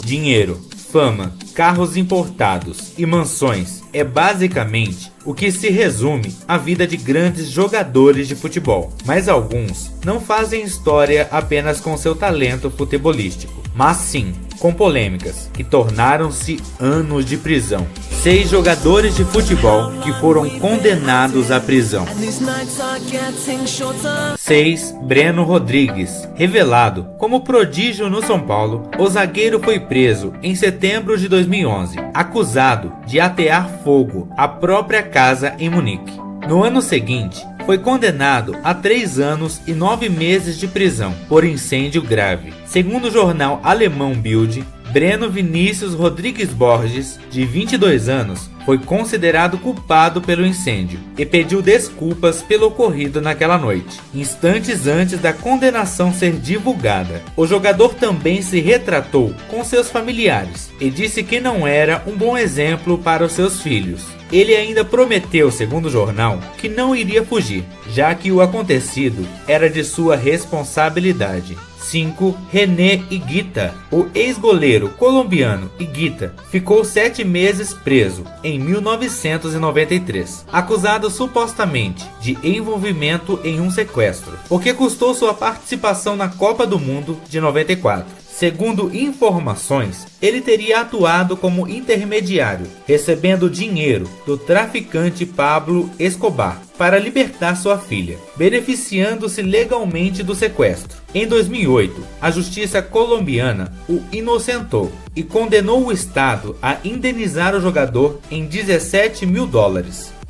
Dinheiro, fama, carros importados e mansões é basicamente o que se resume à vida de grandes jogadores de futebol. Mas alguns não fazem história apenas com seu talento futebolístico, mas sim com polêmicas que tornaram-se anos de prisão. 6 jogadores de futebol que foram condenados à prisão. 6. Breno Rodrigues. Revelado como prodígio no São Paulo, o zagueiro foi preso em setembro de 2011, acusado de atear fogo à própria casa em Munique. No ano seguinte, foi condenado a 3 anos e 9 meses de prisão por incêndio grave. Segundo o jornal alemão Bild, Breno Vinícius Rodrigues Borges, de 22 anos, foi considerado culpado pelo incêndio e pediu desculpas pelo ocorrido naquela noite, instantes antes da condenação ser divulgada. O jogador também se retratou com seus familiares e disse que não era um bom exemplo para os seus filhos. Ele ainda prometeu, segundo o jornal, que não iria fugir, já que o acontecido era de sua responsabilidade. 5. René Higuita. O ex-goleiro colombiano Higuita ficou 7 meses preso em 1993, acusado supostamente de envolvimento em um sequestro, o que custou sua participação na Copa do Mundo de 94. Segundo informações, ele teria atuado como intermediário, recebendo dinheiro do traficante Pablo Escobar para libertar sua filha, beneficiando-se legalmente do sequestro. Em 2008, a justiça colombiana o inocentou e condenou o Estado a indenizar o jogador em $17 mil.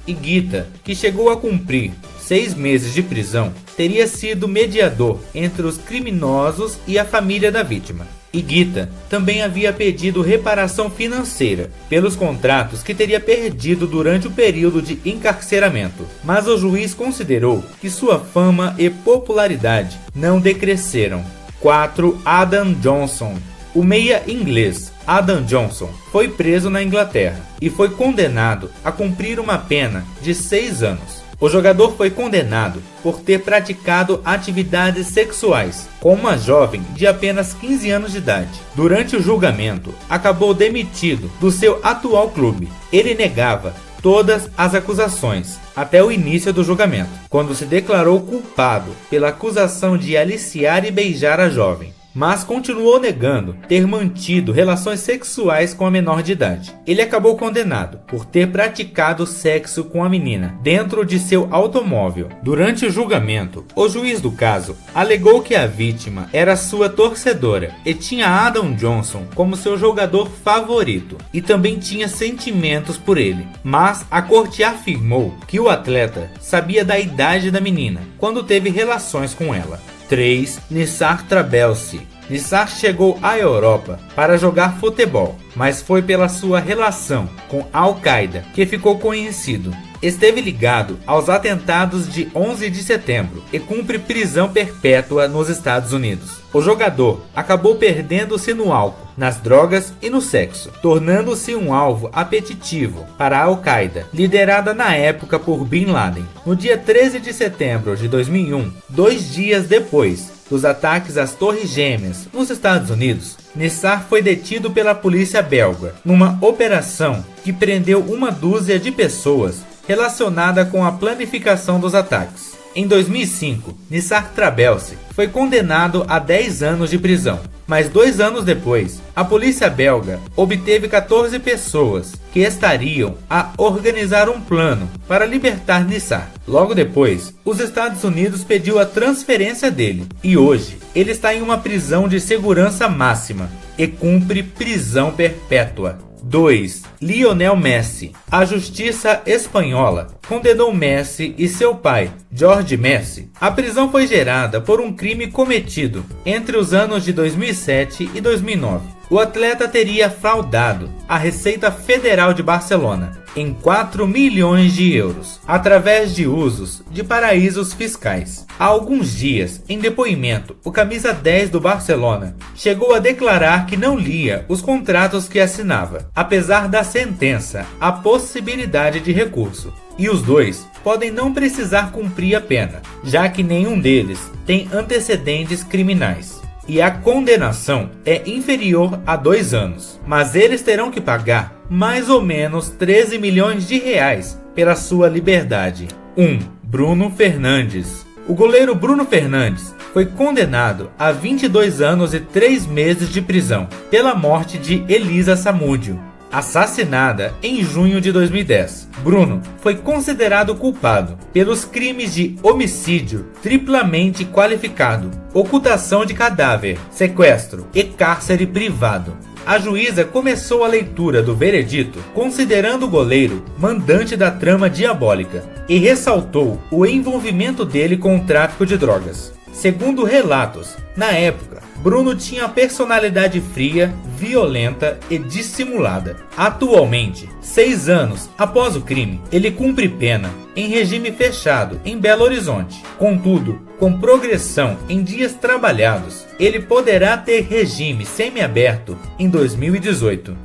Higuita, que chegou a cumprir 6 meses de prisão, teria sido mediador entre os criminosos e a família da vítima. Higuita também havia pedido reparação financeira pelos contratos que teria perdido durante o período de encarceramento, mas o juiz considerou que sua fama e popularidade não decresceram. 4. Adam Johnson. O meia inglês Adam Johnson foi preso na Inglaterra e foi condenado a cumprir uma pena de 6 anos. O jogador foi condenado por ter praticado atividades sexuais com uma jovem de apenas 15 anos de idade. Durante o julgamento, acabou demitido do seu atual clube. Ele negava todas as acusações até o início do julgamento, quando se declarou culpado pela acusação de aliciar e beijar a jovem, mas continuou negando ter mantido relações sexuais com a menor de idade. Ele acabou condenado por ter praticado sexo com a menina dentro de seu automóvel. Durante o julgamento, o juiz do caso alegou que a vítima era sua torcedora e tinha Adam Johnson como seu jogador favorito e também tinha sentimentos por ele, mas a corte afirmou que o atleta sabia da idade da menina quando teve relações com ela. 3. Nissar Trabelsi. Nissar chegou à Europa para jogar futebol, mas foi pela sua relação com Al-Qaeda que ficou conhecido. Esteve ligado aos atentados de 11 de setembro e cumpre prisão perpétua nos Estados Unidos. O jogador acabou perdendo-se no álcool, nas drogas e no sexo, tornando-se um alvo apetitivo para a Al-Qaeda, liderada na época por Bin Laden. No dia 13 de setembro de 2001, 2 dias depois dos ataques às Torres Gêmeas nos Estados Unidos, Nissar foi detido pela polícia belga numa operação que prendeu uma dúzia de pessoas relacionada com a planificação dos ataques. Em 2005, Nissar Trabelsi foi condenado a 10 anos de prisão, mas 2 anos depois, a polícia belga obteve 14 pessoas que estariam a organizar um plano para libertar Nissar. Logo depois, os Estados Unidos pediu a transferência dele e hoje ele está em uma prisão de segurança máxima e cumpre prisão perpétua. 2. Lionel Messi. A justiça espanhola condenou Messi e seu pai, Jorge Messi. A prisão foi gerada por um crime cometido entre os anos de 2007 e 2009. O atleta teria fraudado a Receita Federal de Barcelona em 4 milhões de euros, através de usos de paraísos fiscais. Há alguns dias, em depoimento, o camisa 10 do Barcelona chegou a declarar que não lia os contratos que assinava. Apesar da sentença, há possibilidade de recurso, e os dois podem não precisar cumprir a pena, já que nenhum deles tem antecedentes criminais. e a condenação é inferior a 2 anos. Mas eles terão que pagar mais ou menos 13 milhões de reais pela sua liberdade. 1. Bruno Fernandes. O goleiro Bruno Fernandes foi condenado a 22 anos e 3 meses de prisão pela morte de Elisa Samúdio, assassinada em junho de 2010. Bruno foi considerado culpado pelos crimes de homicídio triplamente qualificado, ocultação de cadáver, sequestro e cárcere privado. A juíza começou a leitura do veredito considerando o goleiro mandante da trama diabólica e ressaltou o envolvimento dele com o tráfico de drogas. Segundo relatos, na época, Bruno tinha personalidade fria, violenta e dissimulada. Atualmente, 6 anos após o crime, ele cumpre pena em regime fechado em Belo Horizonte. Contudo, com progressão em dias trabalhados, ele poderá ter regime semiaberto em 2018.